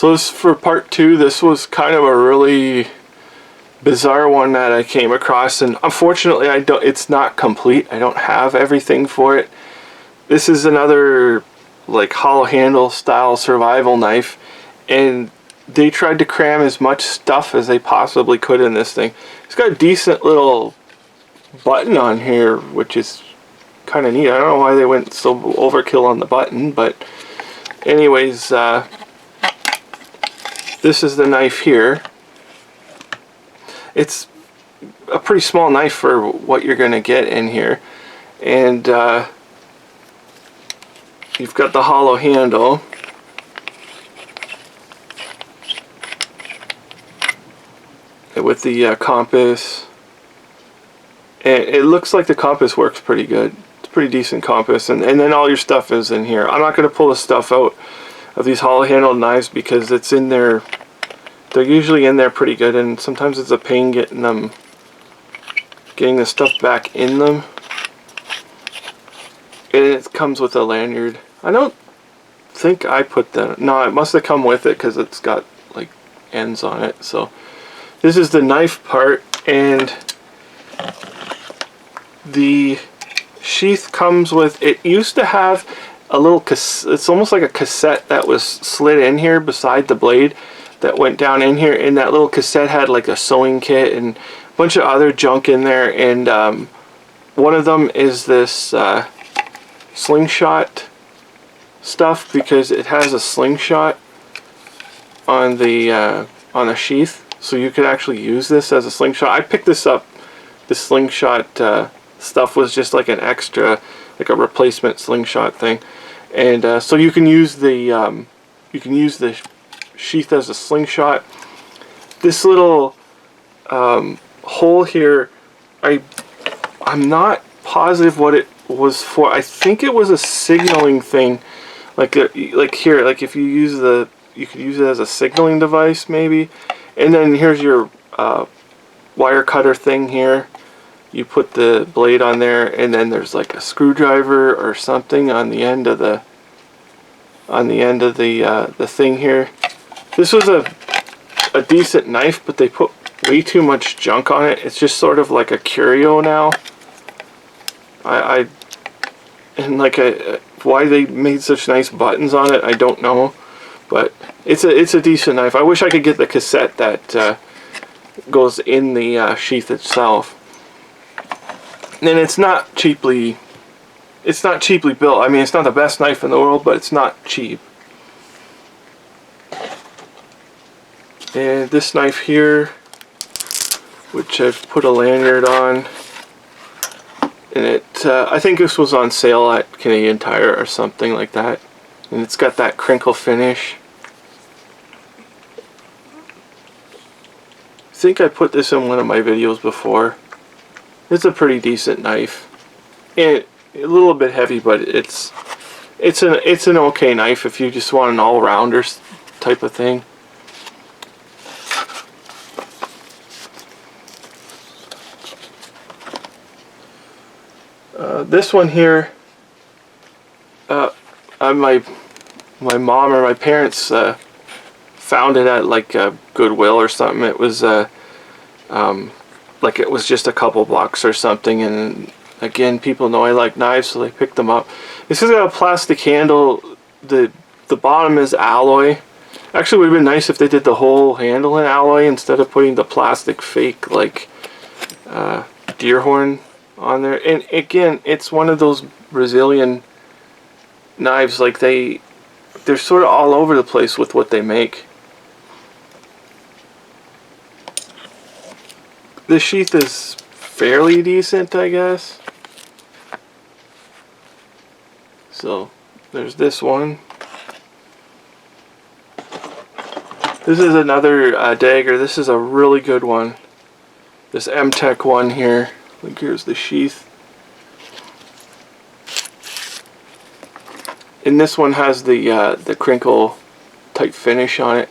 So this for part 2. This was kind of a really bizarre one that I came across, and unfortunately it's not complete. I don't have everything for it. This is another like hollow handle style survival knife, and they tried to cram as much stuff as they possibly could in this thing. It's got a decent little button on here, which is kind of neat. I don't know why they went so overkill on the button, but anyways, this is the knife here. It's a pretty small knife for what you're going to get in here, and you've got the hollow handle. With the compass, and it looks like the compass works pretty good. It's a pretty decent compass, and then all your stuff is in here. I'm not going to pull the stuff out of these hollow handled knives because it's in there. They're usually in there pretty good, and sometimes it's a pain getting the stuff back in them. And it comes with a lanyard. I don't think I put that. No, it must have come with it because it's got like ends on it. So this is the knife part, and the sheath comes with, it used to have a little, it's almost like a cassette that was slid in here beside the blade that went down in here, and that little cassette had like a sewing kit and a bunch of other junk in there, and one of them is this slingshot stuff, because it has a slingshot on the sheath. So you could actually use this as a slingshot. I picked this up. The slingshot stuff was just like an extra, like a replacement slingshot thing, and so you can use the sheath as a slingshot. This little hole here, I'm not positive what it was for. I think it was a signaling thing, like here, like if you use you could use it as a signaling device maybe. And then here's your wire cutter thing here. You put the blade on there, and then there's like a screwdriver or something on the end of the thing here. This was a decent knife, but they put way too much junk on it. It's just sort of like a curio now. Why they made such nice buttons on it, I don't know. But it's a decent knife. I wish I could get the cassette that goes in the sheath itself. And it's not cheaply built. I mean, it's not the best knife in the world, but it's not cheap. And this knife here, which I've put a lanyard on, and I think this was on sale at Canadian Tire or something like that. And it's got that crinkle finish. I think I put this in one of my videos before. It's a pretty decent knife, and a little bit heavy, but it's an okay knife if you just want an all-rounder type of thing. This one here, my mom or my parents found it at like Goodwill or something. It was like it was just a couple bucks or something, and again, people know I like knives, so they picked them up. This has got a plastic handle. The bottom is alloy. Actually, it would have been nice if they did the whole handle in alloy instead of putting the plastic fake like deer horn on there. And again, it's one of those Brazilian knives, like they're sort of all over the place with what they make. The sheath is fairly decent, I guess. So there's this one. This is another dagger. This is a really good one. This M-Tech one here. Like, here's the sheath. And this one has the crinkle type finish on it.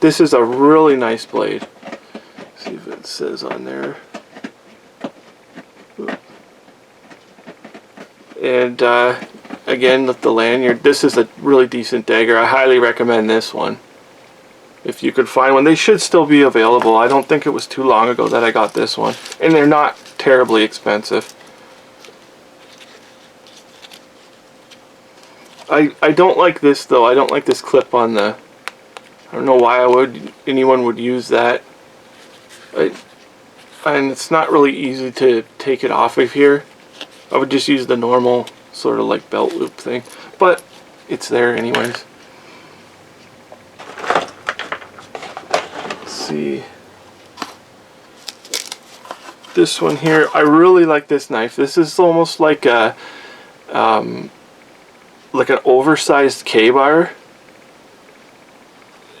This is a really nice blade. See if it says on there. And again, with the lanyard, this is a really decent dagger. I highly recommend this one. if you could find one. They should still be available. I don't think it was too long ago that I got this one. And they're not terribly expensive. I don't like this though. I don't like this clip on the... I don't know why anyone would use that. And it's not really easy to take it off of here. I would just use the normal sort of like belt loop thing. But it's there anyways. Let's see. This one here, I really like this knife. This is almost like a like an oversized K-bar.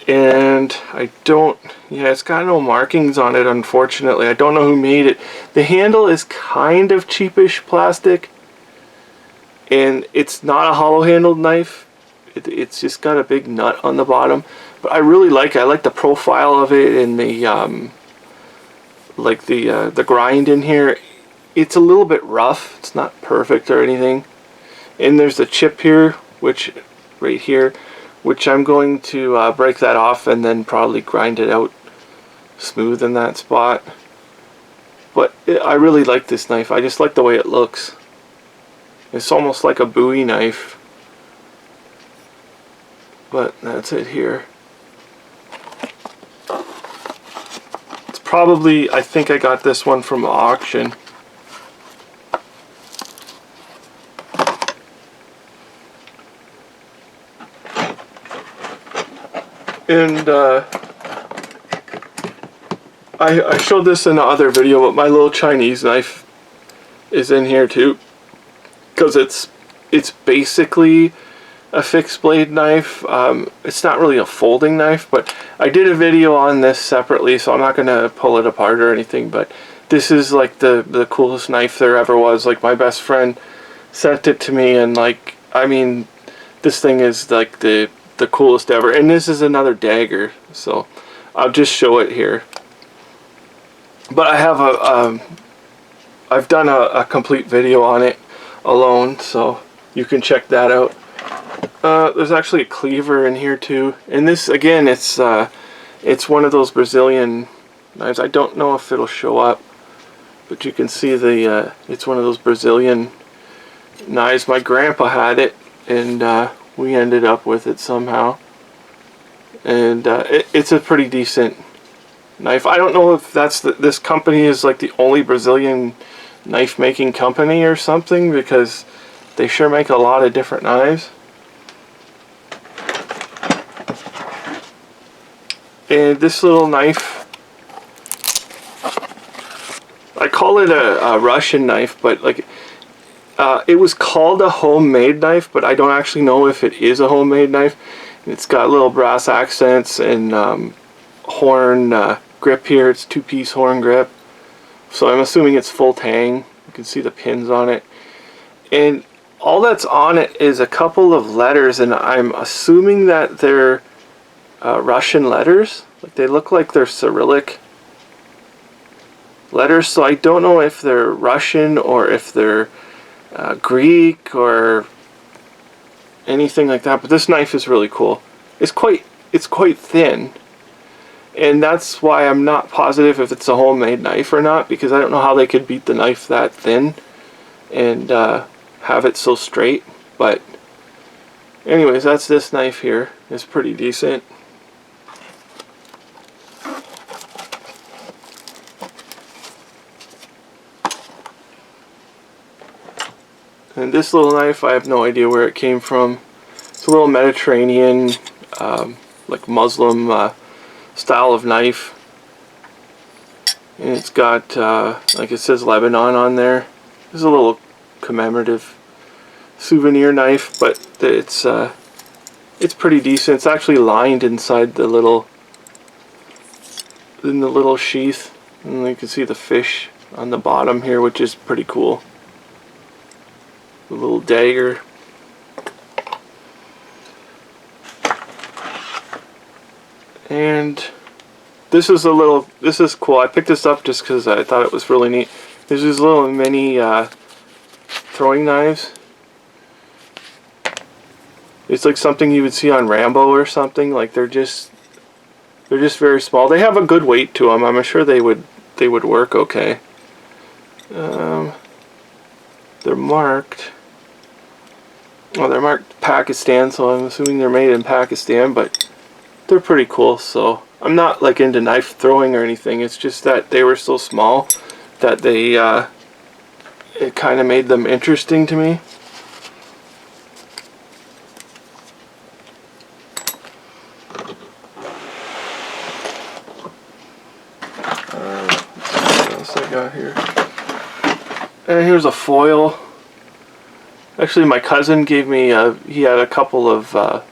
And I don't, yeah, it's got no markings on it, unfortunately. I don't know who made it. The handle is kind of cheapish plastic, and it's not a hollow handled knife. It's just got a big nut on the bottom, but I really like it. I like the profile of it and the like the grind in here. It's a little bit rough. It's not perfect or anything. And there's a chip here, which right here, which I'm going to break that off and then probably grind it out smooth in that spot. But I really like this knife. I just like the way it looks. It's almost like a Bowie knife. But that's it here. It's probably, I think I got this one from auction. And I showed this in the other video, but my little Chinese knife is in here too, because it's basically a fixed blade knife. It's not really a folding knife, but I did a video on this separately, so I'm not going to pull it apart or anything. But this is like the coolest knife there ever was. Like, my best friend sent it to me, and like, I mean, this thing is like the coolest ever. And this is another dagger, so I'll just show it here. But I have I've done a complete video on it alone, so you can check that out. There's actually a cleaver in here too, and this again, it's one of those Brazilian knives. I don't know if it'll show up, but you can see it's one of those Brazilian knives. My grandpa had it, and we ended up with it somehow, and it's a pretty decent knife. I don't know if that's this company is like the only Brazilian knife making company or something, because they sure make a lot of different knives. And this little knife, I call it a Russian knife, but like it was called a homemade knife, but I don't actually know if it is a homemade knife. It's got little brass accents and horn grip here. It's two-piece horn grip, so I'm assuming it's full tang. You can see the pins on it, and all that's on it is a couple of letters, and I'm assuming that they're Russian letters. Like, they look like they're Cyrillic letters, so I don't know if they're Russian or if they're Greek or anything like that. But this knife is really cool. It's quite thin, and that's why I'm not positive if it's a homemade knife or not, because I don't know how they could beat the knife that thin and have it so straight. But anyways, that's this knife here. It's pretty decent. And this little knife, I have no idea where it came from. It's a little Mediterranean, like Muslim style of knife. And it's got, like it says Lebanon on there. There's a little commemorative souvenir knife, but it's pretty decent. It's actually lined inside the little sheath, and you can see the fish on the bottom here, which is pretty cool. A little dagger. And this is cool. I picked this up just because I thought it was really neat. There's these little mini throwing knives. It's like something you would see on Rambo or something. Like, they're just They're just very small. They have a good weight to them. I'm sure they would work okay. They're marked. Well, they're marked Pakistan, so I'm assuming they're made in Pakistan, but they're pretty cool. So I'm not like into knife throwing or anything. It's just that they were so small that they it kind of made them interesting to me. What else I got here? And here's a foil. Actually, my cousin gave me, he had a couple of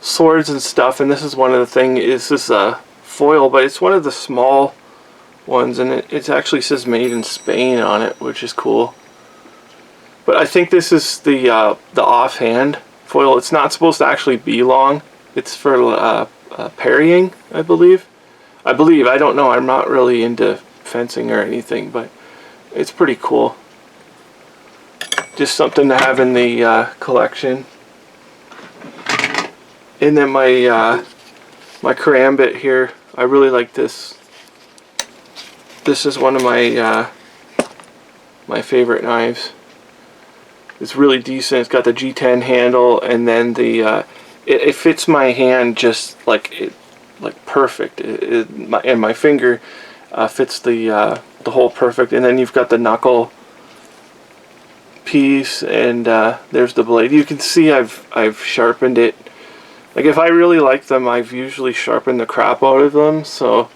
swords and stuff, and this is one of the things, is this foil, but it's one of the small ones, and it actually says made in Spain on it, which is cool. But I think this is the offhand foil. It's not supposed to actually be long. It's for parrying, I believe. I don't know. I'm not really into fencing or anything, but it's pretty cool. Just something to have in the collection. And then my karambit here. I really like this. This is one of my my favorite knives. It's really decent. It's got the G10 handle, and then the it fits my hand just like perfect. And my finger fits the hole perfect. And then you've got the knuckle piece, and there's the blade. You can see I've sharpened it. Like, if I really like them, I've usually sharpened the crap out of them. So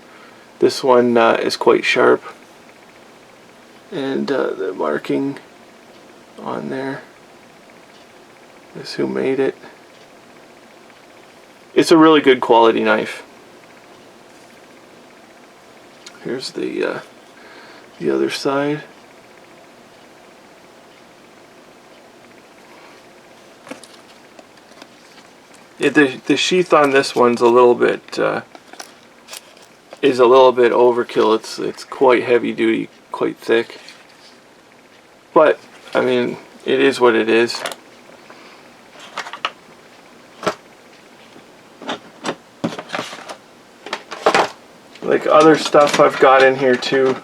this one is quite sharp, and the marking on there is who made it. It's a really good quality knife. Here's the other side. The sheath on this one's a little bit overkill. It's quite heavy duty, quite thick. But I mean, it is what it is. Like other stuff I've got in here too.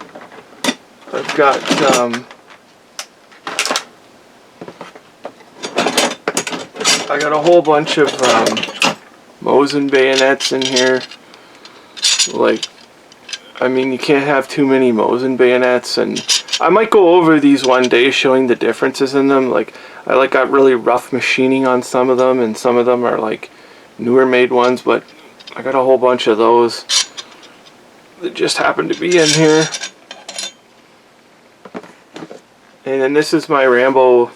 I've got I got a whole bunch of Mosin bayonets in here. Like, I mean, you can't have too many Mosin bayonets, and I might go over these one day showing the differences in them. Like, I got really rough machining on some of them, and some of them are like newer made ones, but I got a whole bunch of those that just happen to be in here. And then this is my Rambo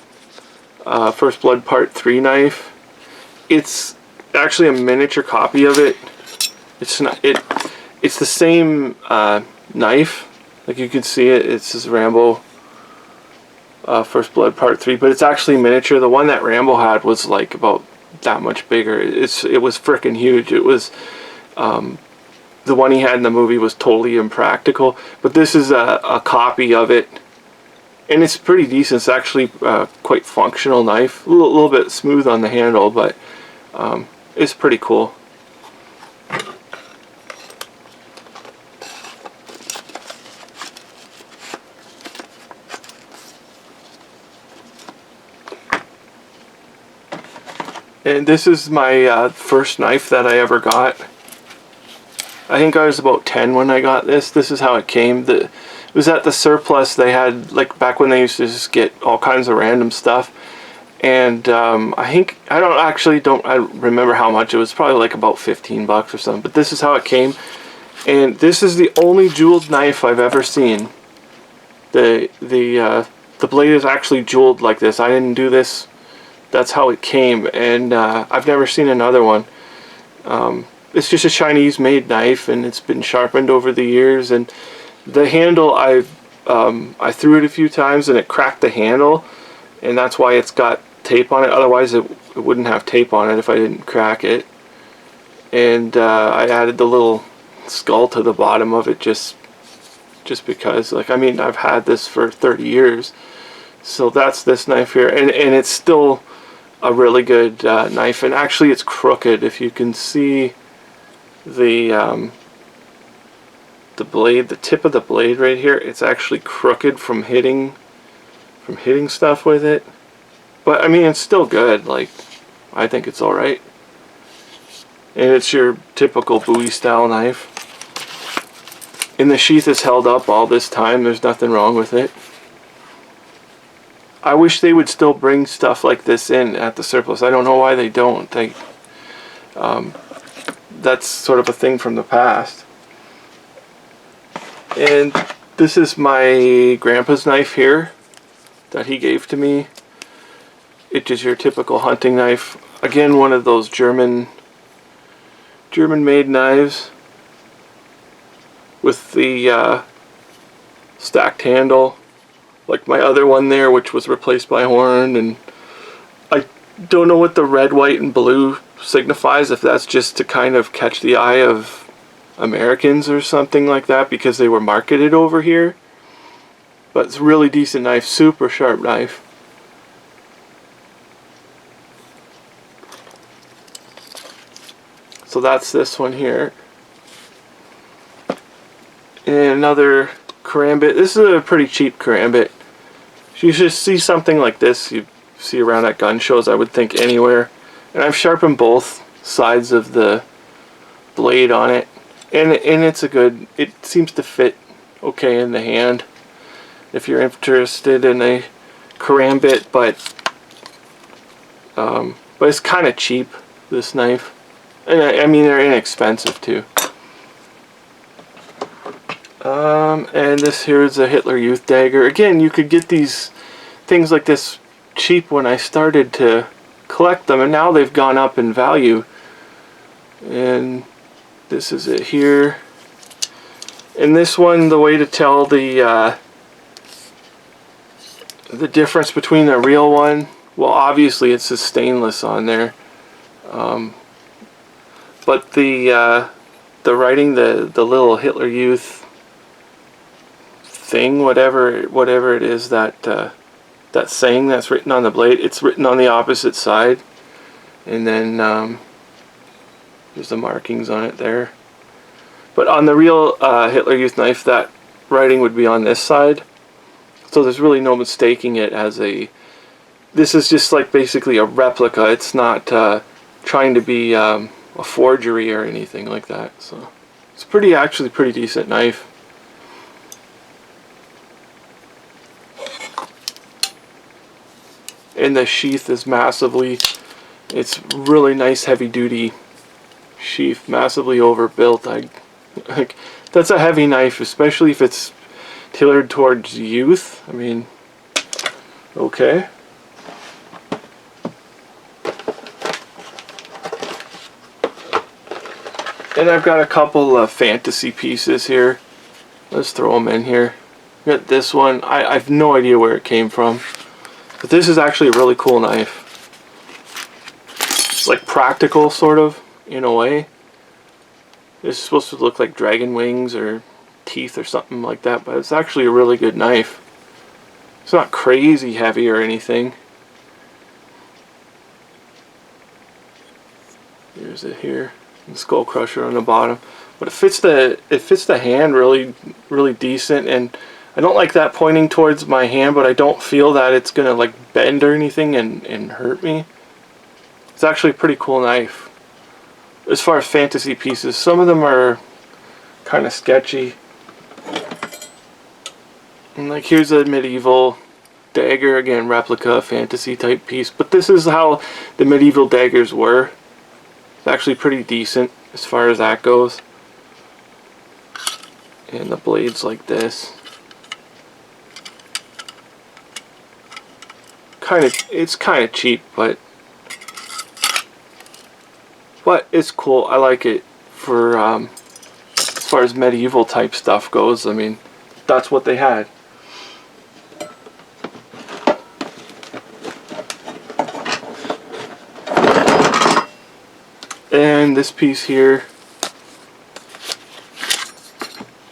First Blood Part 3 knife. It's actually a miniature copy of it. It's not it. It's the same knife. Like, you can see it. It's this Rambo First Blood Part 3, but it's actually miniature. The one that Rambo had was like about that much bigger. It was freaking huge. It was the one he had in the movie was totally impractical. But this is a copy of it. And it's pretty decent. It's actually quite functional knife. A little bit smooth on the handle, but it's pretty cool. And this is my first knife that I ever got. I think I was about 10 when I got this. This is how it came. It was at the surplus. They had, like, back when they used to just get all kinds of random stuff. And I remember how much. It was probably like about 15 bucks or something. But this is how it came. And this is the only jeweled knife I've ever seen. The blade is actually jeweled like this. I didn't do this. That's how it came. And I've never seen another one. It's just a Chinese made knife, and it's been sharpened over the years. And the handle, I threw it a few times and it cracked the handle, and that's why it's got tape on it. Otherwise it wouldn't have tape on it if I didn't crack it. And I added the little skull to the bottom of it just because, like, I mean, I've had this for 30 years. So that's this knife here, and it's still a really good knife. And actually it's crooked. If you can see the blade, the tip of the blade right here, it's actually crooked from hitting stuff with it. But I mean, it's still good. Like, I think it's all right. And it's your typical Bowie style knife. And the sheath is held up all this time. There's nothing wrong with it. I wish they would still bring stuff like this in at the surplus. I don't know why they don't. That's sort of a thing from the past. And this is my grandpa's knife here that he gave to me. It is your typical hunting knife. Again, one of those German made knives with the stacked handle, like my other one there, which was replaced by horn. And I don't know what the red, white, and blue signifies, if that's just to kind of catch the eye of Americans or something like that, because they were marketed over here. But it's a really decent knife, super sharp knife. So that's this one here. And another karambit. This is a pretty cheap karambit. You should see something like this you see around at gun shows, I would think, anywhere. And I've sharpened both sides of the blade on it. And it's a good, it seems to fit okay in the hand if you're interested in a karambit, but it's kind of cheap, this knife. And I mean, they're inexpensive too. And this here is a Hitler Youth dagger. Again, you could get these things like this cheap when I started to collect them, and now they've gone up in value. And this is it here. And this one, the way to tell the difference between the real one, well, obviously it's a stainless on there, but the writing, the little Hitler Youth thing, whatever it is, that saying that's written on the blade, it's written on the opposite side, and then there's the markings on it there. But on the real Hitler Youth knife, that writing would be on this side, so there's really no mistaking it as a, this is just like basically a replica. It's not trying to be a forgery or anything like that. So it's actually pretty decent knife. And the sheath is it's really nice heavy duty sheath, massively overbuilt. That's a heavy knife, especially if it's tailored towards youth. I mean, okay. And I've got a couple of fantasy pieces here. Let's throw them in here. Got this one. I have no idea where it came from, but this is actually a really cool knife. Like practical, sort of, in a way. It's supposed to look like dragon wings or teeth or something like that, but it's actually a really good knife. It's not crazy heavy or anything. Here's it here. The skull crusher on the bottom, but it fits the hand really decent, and I don't like that pointing towards my hand, but I don't feel that it's gonna like bend or anything and hurt me. It's actually a pretty cool knife. As far as fantasy pieces, some of them are kind of sketchy. And like, here's a medieval dagger, again, replica, fantasy type piece, but this is how the medieval daggers were. It's actually pretty decent as far as that goes. And the blade's like this. It's kind of cheap, but it's cool. I like it for as far as medieval type stuff goes. I mean, that's what they had. And this piece here,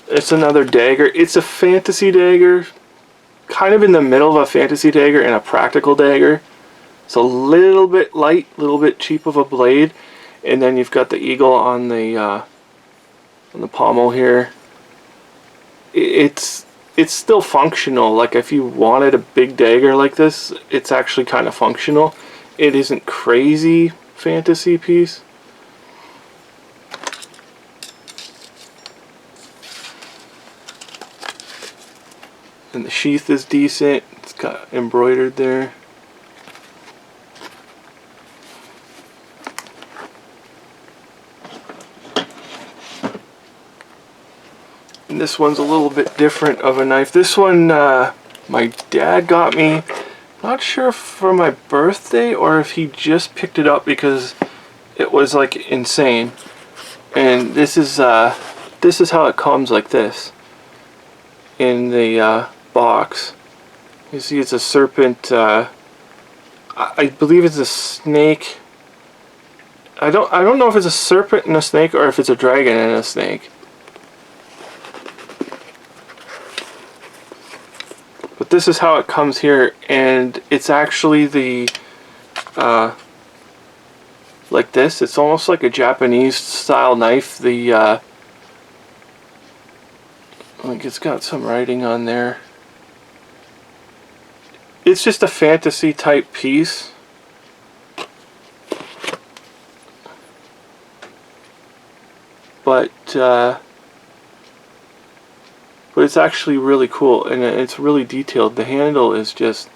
it's another dagger. It's a fantasy dagger, kind of in the middle of a fantasy dagger and a practical dagger. It's a little bit light, a little bit cheap of a blade, and then you've got the eagle on the on the pommel here. It's still functional. Like if you wanted a big dagger like this, it's actually kind of functional. It isn't crazy fantasy piece. And the sheath is decent. It's got embroidered there. And this one's a little bit different of a knife. This one my dad got me, not sure for my birthday or if he just picked it up because it was like insane. And this is how it comes, like this in the box. You see it's a serpent, I believe it's a snake. I don't know if it's a serpent and a snake or if it's a dragon and a snake. But this is how it comes here, and it's actually the like this. It's almost like a Japanese style knife. The like it's got some writing on there. It's just a fantasy type piece. But it's actually really cool, and it's really detailed. The handle is just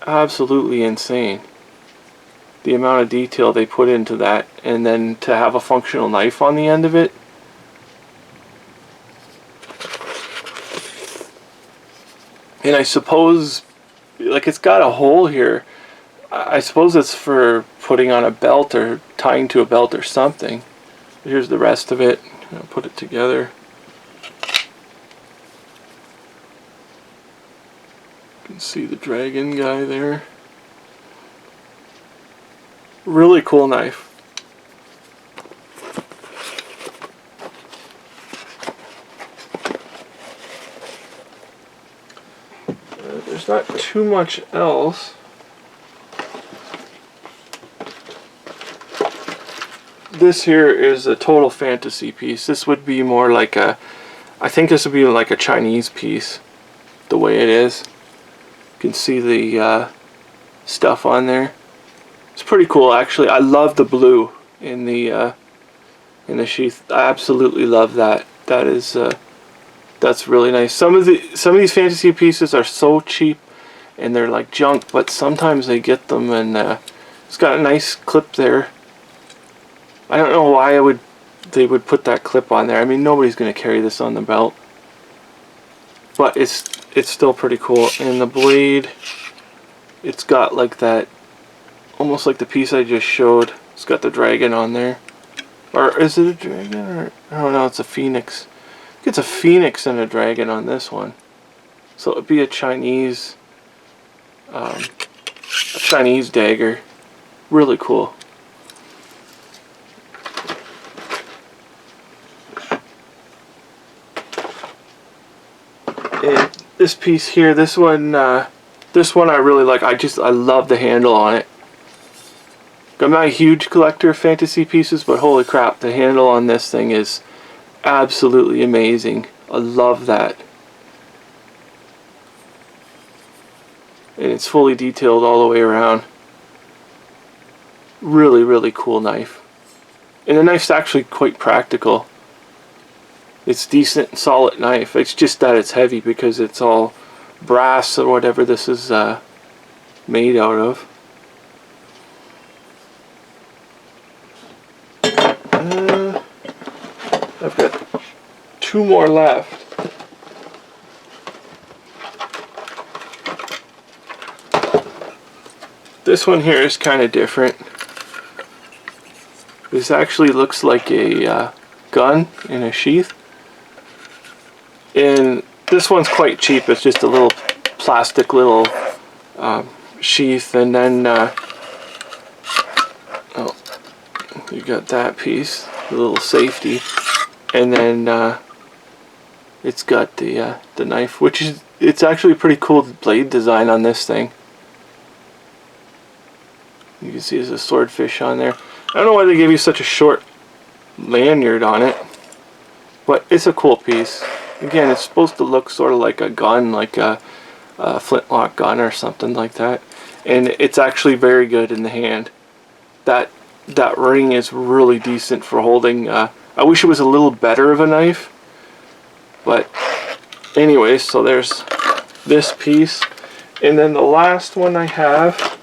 absolutely insane. The amount of detail they put into that, and then to have a functional knife on the end of it. And I suppose, like, it's got a hole here. I suppose it's for putting on a belt or tying to a belt or something. Here's the rest of it. I'll put it together. You can see the dragon guy there. Really cool knife. There's not too much else. This here is a total fantasy piece. This would be more like a, I think this would be like a Chinese piece, the way it is. You can see the stuff on there. It's pretty cool, actually. I love the blue in the sheath. I absolutely love that. That is that's really nice. Some of these fantasy pieces are so cheap and they're like junk, but sometimes they get them, and it's got a nice clip there. I don't know why they would put that clip on there. I mean, nobody's going to carry this on the belt, but it's still pretty cool. And the blade, it's got like that, almost like the piece I just showed. It's got the dragon on there, or is it a dragon? Or I don't know. It's a phoenix. I think it's a phoenix and a dragon on this one. So it'd be a Chinese dagger. Really cool. And this piece here, this one I really like. I love the handle on it. I'm not a huge collector of fantasy pieces, but holy crap, the handle on this thing is absolutely amazing. I love that. And it's fully detailed all the way around. Really, really cool knife. And the knife's actually quite practical. It's decent, solid knife. It's just that it's heavy because it's all brass or whatever this is made out of. I've got two more left. This one here is kind of different. This actually looks like a gun in a sheath. And this one's quite cheap. It's just a little plastic little sheath, and then oh, you got that piece, the little safety, and then it's got the knife, which is, it's actually a pretty cool blade design on this thing. You can see there's a swordfish on there. I don't know why they gave you such a short lanyard on it. But it's a cool piece. Again, it's supposed to look sort of like a gun, like a flintlock gun or something like that. And it's actually very good in the hand. That ring is really decent for holding. I wish it was a little better of a knife. But anyways, so there's this piece. And then the last one I have,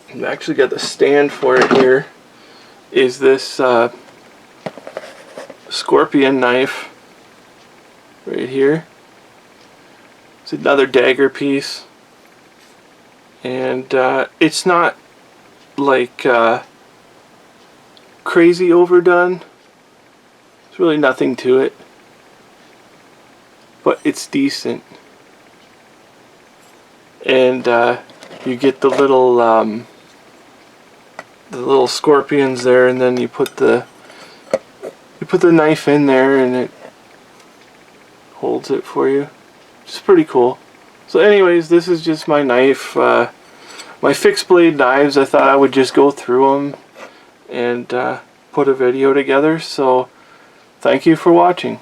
I've actually got the stand for it here, is this scorpion knife right here. It's another dagger piece, and it's not like crazy overdone. There's really nothing to it, but it's decent. And you get the little scorpions there, and then you put the knife in there, and it holds it for you. It's pretty cool. So anyways, this is just my knife, my fixed blade knives. I thought I would just go through them and put a video together. So thank you for watching.